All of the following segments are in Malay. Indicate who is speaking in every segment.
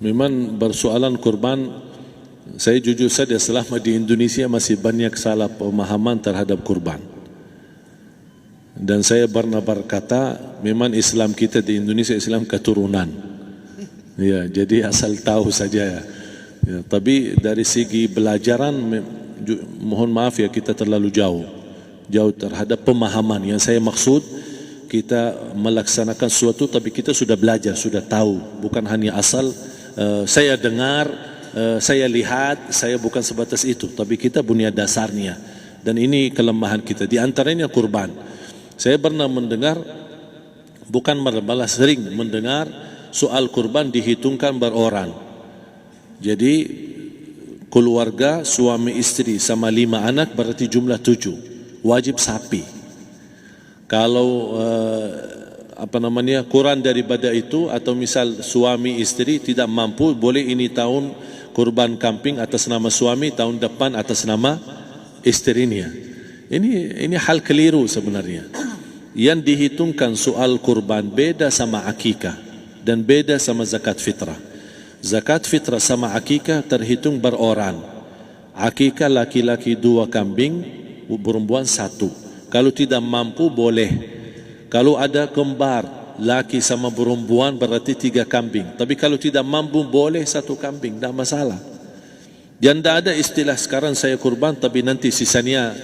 Speaker 1: Memang bersoalan kurban, saya jujur saja selama di Indonesia masih banyak salah pemahaman terhadap kurban. Dan saya pernah berkata, memang Islam kita di Indonesia Islam keturunan. Ya, jadi asal tahu saja. Ya, tapi dari segi belajaran, mohon maaf ya, kita terlalu jauh terhadap pemahaman. Yang saya maksud, kita melaksanakan sesuatu tapi kita sudah belajar, sudah tahu, bukan hanya asal saya dengar, saya lihat, saya bukan sebatas itu, tapi kita punya dasarnya. Dan ini kelemahan kita, di antaranya kurban. Saya pernah mendengar, bukan malah sering mendengar soal kurban dihitungkan beroran. Jadi keluarga suami istri sama 5 anak berarti jumlah 7, wajib sapi. Kalau kurang daripada itu, atau misal suami istri tidak mampu, boleh ini tahun kurban kambing atas nama suami, tahun depan atas nama istrinya. Ini hal keliru sebenarnya. Yang dihitungkan soal kurban beda sama akikah dan beda sama zakat fitrah. Zakat fitrah sama akikah terhitung beroran. Akikah laki-laki 2 kambing, perempuan 1. Kalau tidak mampu boleh. Kalau ada kembar, laki sama perempuan berarti 3 kambing. Tapi kalau tidak mampu boleh 1 kambing, tidak masalah. Dan tidak ada istilah sekarang saya kurban tapi nanti sisanya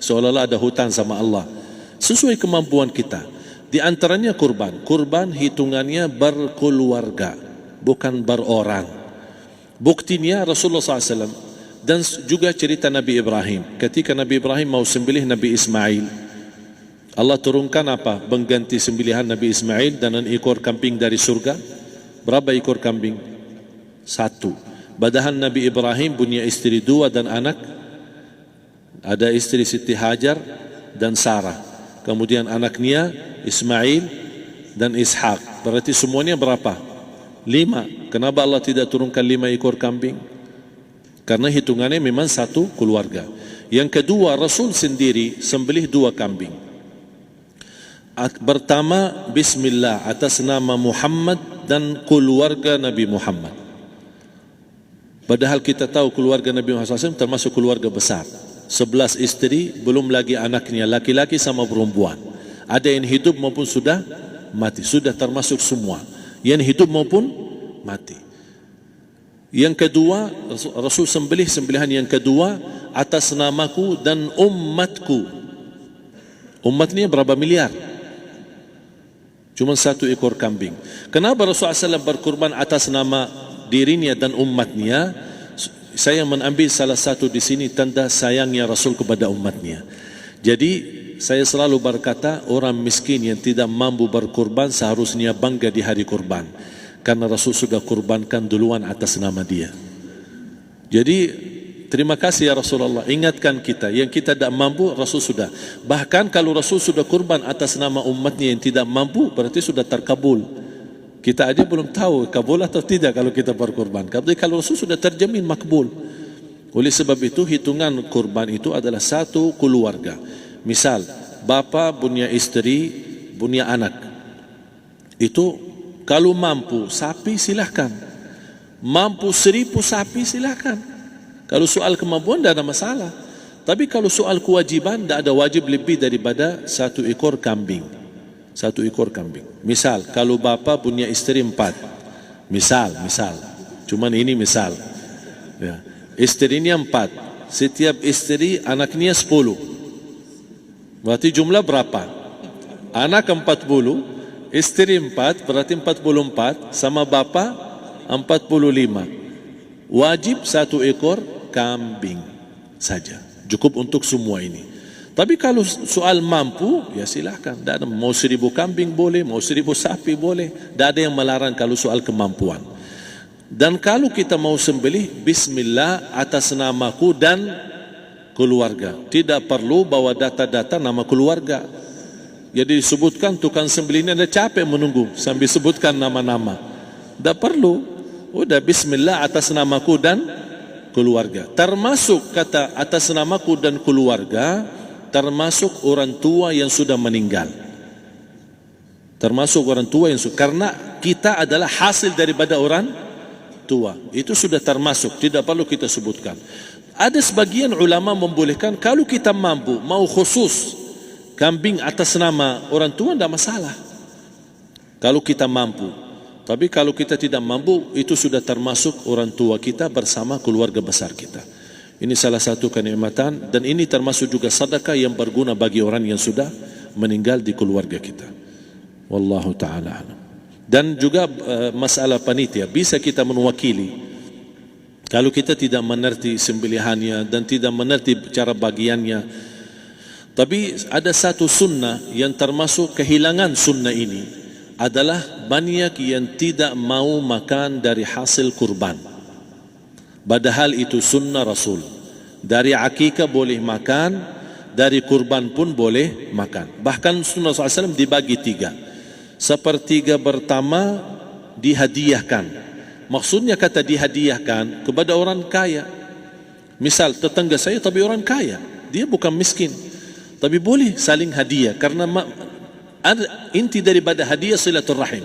Speaker 1: seolah-olah ada hutang sama Allah. Sesuai kemampuan kita. Di antaranya kurban. Kurban hitungannya berkeluarga, bukan beroran. Buktinya Rasulullah SAW dan juga cerita Nabi Ibrahim. Ketika Nabi Ibrahim mau sembelih Nabi Ismail, Allah turunkan apa? Mengganti sembelihan Nabi Ismail dengan ekor kambing dari surga. Berapa ekor kambing? 1. Padahal Nabi Ibrahim punya istri 2 dan anak. Ada istri Siti Hajar dan Sarah. Kemudian anaknya Ismail dan Ishak. Berarti semuanya berapa? 5. Kenapa Allah tidak turunkan 5 ekor kambing? Karena hitungannya memang 1 keluarga. Yang kedua, Rasul sendiri sembelih 2 kambing. Pertama, Bismillah atas nama Muhammad dan keluarga Nabi Muhammad. Padahal kita tahu keluarga Nabi Muhammad SAW termasuk keluarga besar. 11 istri, belum lagi anaknya laki-laki sama perempuan. Ada yang hidup maupun sudah mati. Sudah termasuk semua. Yang hidup maupun mati. Yang kedua, Rasul sembelih sembelihan yang kedua atas namaku dan umatku. Umatnya berapa miliar? Cuma 1 ekor kambing. Kenapa Rasulullah SAW berkurban atas nama dirinya dan umatnya? Saya mengambil salah satu di sini tanda sayangnya Rasul kepada umatnya. Jadi saya selalu berkata, orang miskin yang tidak mampu berkurban seharusnya bangga di hari kurban, karena Rasul sudah kurbankan duluan atas nama dia. Jadi terima kasih ya Rasulullah, ingatkan kita. Yang kita tidak mampu, Rasul sudah. Bahkan kalau Rasul sudah kurban atas nama umatnya yang tidak mampu, berarti sudah terkabul. Kita aja belum tahu kabul atau tidak kalau kita berkurban. Tapi kalau Rasul sudah terjamin makbul. Oleh sebab itu, hitungan kurban itu adalah 1 keluarga. Misal, bapa punya istri, punya anak. Itu kalau mampu sapi silahkan. Mampu 1000 sapi silahkan. Kalau soal kemampuan tidak ada masalah. Tapi kalau soal kewajiban, tidak ada wajib lebih daripada 1 ekor kambing. 1 ekor kambing. Misal, kalau bapa punya istri 4. Misal. Cuman ini misal. Ya. Istrinya 4. Setiap istri anaknya 10. Berarti jumlah berapa? Anak 40, istri 4, berarti 44, sama bapa 45. Wajib 1 ekor kambing saja. Cukup untuk semua ini. Tapi kalau soal mampu, ya silahkan. Mau 1000 kambing boleh, mau 1000 sapi boleh. Tidak ada yang melarang kalau soal kemampuan. Dan kalau kita mau sembelih, Bismillah atas namaku dan keluarga. Tidak perlu bawa data-data nama keluarga. Jadi disebutkan tukang sembelihnya ada capek menunggu sambil sebutkan nama-nama. Tidak perlu. Udah Bismillah atas namaku dan keluarga. Termasuk kata atas namaku dan keluarga, termasuk orang tua yang sudah meninggal. Termasuk orang tua yang sudah, karena kita adalah hasil daripada orang tua. Itu sudah termasuk, tidak perlu kita sebutkan. Ada sebagian ulama membolehkan kalau kita mampu, mau khusus kambing atas nama orang tua, tidak masalah. Kalau kita mampu. Tapi kalau kita tidak mampu, itu sudah termasuk orang tua kita bersama keluarga besar kita. Ini salah satu kenikmatan, dan ini termasuk juga sedekah yang berguna bagi orang yang sudah meninggal di keluarga kita. Wallahu ta'ala alam. Dan juga masalah panitia, bisa kita mewakili. Kalau kita tidak mengerti sembelihannya dan tidak mengerti cara bagiannya. Tapi ada satu sunnah yang termasuk kehilangan sunnah ini, adalah banyak yang tidak mau makan dari hasil kurban. Padahal itu sunnah Rasul. Dari akikah boleh makan, dari kurban pun boleh makan. Bahkan sunnah SAW dibagi 3. Sepertiga pertama dihadiahkan. Maksudnya kata dihadiahkan kepada orang kaya. Misal tetangga saya tapi orang kaya, dia bukan miskin, tapi boleh saling hadiah. Karena inti daripada hadiah silaturrahim.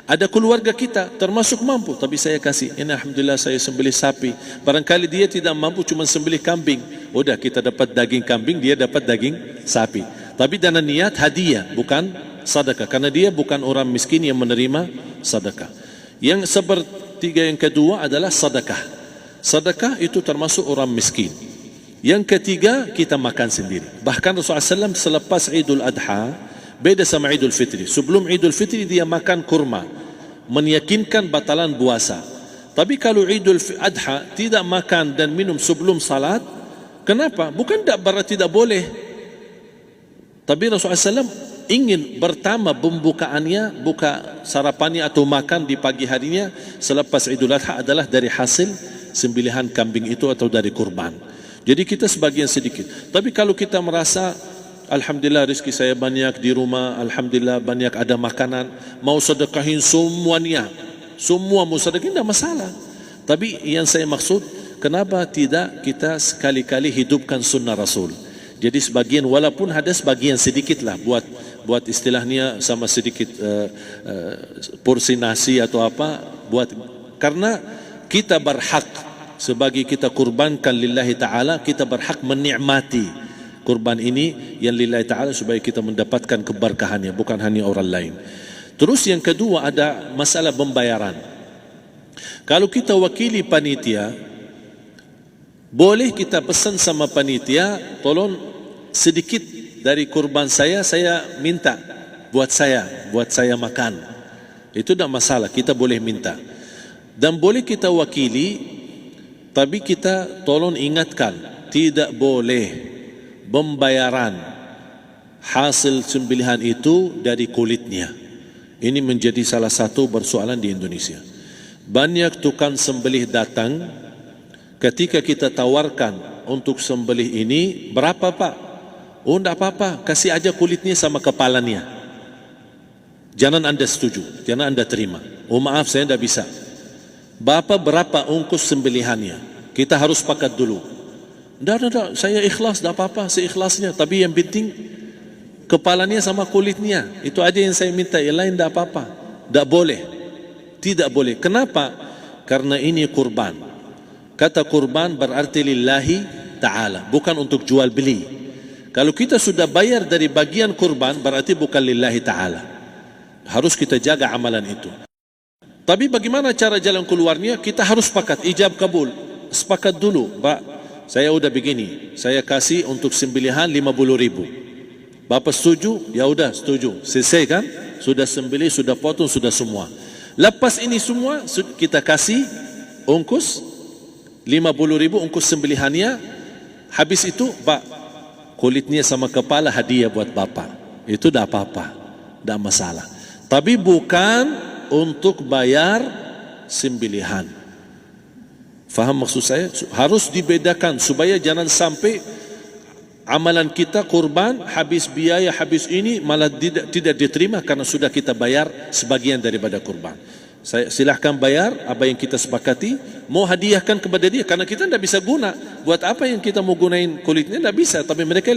Speaker 1: Ada keluarga kita termasuk mampu, tapi saya kasih, ini alhamdulillah saya sembelih sapi. Barangkali dia tidak mampu, cuma sembelih kambing. Udah, kita dapat daging kambing, dia dapat daging sapi. Tapi dengan niat hadiah, bukan sedekah, karena dia bukan orang miskin yang menerima sedekah. Yang sepertiga yang kedua adalah sedekah. Sedekah itu termasuk orang miskin. Yang ketiga, kita makan sendiri. Bahkan Rasulullah SAW selepas Idul Adha, beda sama Idul Fitri. Sebelum Idul Fitri dia makan kurma, meyakinkan batalan puasa. Tapi kalau Idul Adha tidak makan dan minum sebelum salat, kenapa? Bukan berarti tidak boleh. Tapi Rasulullah SAW ingin pertama pembukaannya, buka sarapannya atau makan di pagi harinya selepas Idul Adha adalah dari hasil sembelihan kambing itu atau dari kurban. Jadi kita sebagian sedikit. Tapi kalau kita merasa alhamdulillah rezeki saya banyak di rumah, alhamdulillah banyak ada makanan, mau sedekahin semuanya, semua mau sedekahin, tidak masalah. Tapi yang saya maksud, kenapa tidak kita sekali-kali hidupkan sunnah Rasul? Jadi sebagian, walaupun ada sebagian sedikit lah, buat istilahnya sama sedikit porsi nasi atau apa, karena kita berhak sebagai kita kurbankan lillahi ta'ala, kita berhak menikmati kurban ini yang lillahi ta'ala supaya kita mendapatkan keberkahannya, bukan hanya orang lain. Terus yang kedua ada masalah pembayaran. Kalau kita wakili panitia, boleh kita pesan sama panitia, tolong sedikit dari kurban saya minta buat saya makan. Itu tidak masalah, kita boleh minta. Dan boleh kita wakili, tapi kita tolong ingatkan, tidak boleh pembayaran hasil sembelihan itu dari kulitnya. Ini menjadi salah satu persoalan di Indonesia. Banyak tukang sembelih datang, ketika kita tawarkan untuk sembelih ini, berapa pak? Oh tidak apa-apa, kasih aja kulitnya sama kepalanya. Jangan anda setuju, jangan anda terima. Oh maaf, saya tidak bisa. Bapak berapa ongkos sembelihannya? Kita harus sepakat dulu. Tidak, saya ikhlas, tidak apa-apa, seikhlasnya. Tapi yang penting kepalanya sama kulitnya. Itu aja yang saya minta, yang lain tidak apa-apa. Tidak boleh. Tidak boleh. Kenapa? Karena ini kurban. Kata kurban berarti lillahi ta'ala, bukan untuk jual beli. Kalau kita sudah bayar dari bagian kurban, berarti bukan lillahi ta'ala. Harus kita jaga amalan itu. Tapi bagaimana cara jalan keluarnya? Kita harus sepakat, ijab kabul. Sepakat dulu, Pak, saya udah begini, saya kasih untuk sembelihan 50.000. Bapak setuju? Ya udah setuju. Selesai kan? Sudah sembelih, sudah potong, sudah semua. Lepas ini semua kita kasih ongkos 50.000 ongkos sembelihannya. Habis itu, Pak, kulitnya sama kepala hadiah buat Bapak. Itu dah apa-apa, dah masalah. Tapi bukan untuk bayar sembelihan. Faham maksud saya? Harus dibedakan supaya jangan sampai amalan kita kurban habis biaya, habis ini malah tidak diterima karena sudah kita bayar sebagian daripada kurban. Saya silahkan bayar apa yang kita sepakati, mau hadiahkan kepada dia karena kita tidak bisa guna. Buat apa yang kita mau gunain kulitnya? Tidak bisa. Tapi mereka,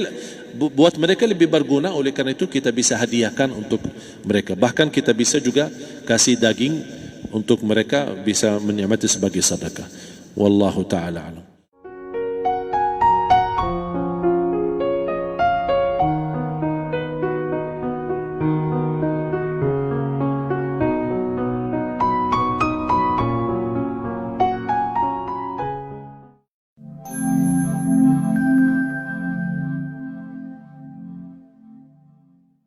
Speaker 1: buat mereka lebih berguna, oleh karena itu kita bisa hadiahkan untuk mereka. Bahkan kita bisa juga kasih daging untuk mereka bisa menikmati sebagai sedekah. Wallahu taala alam.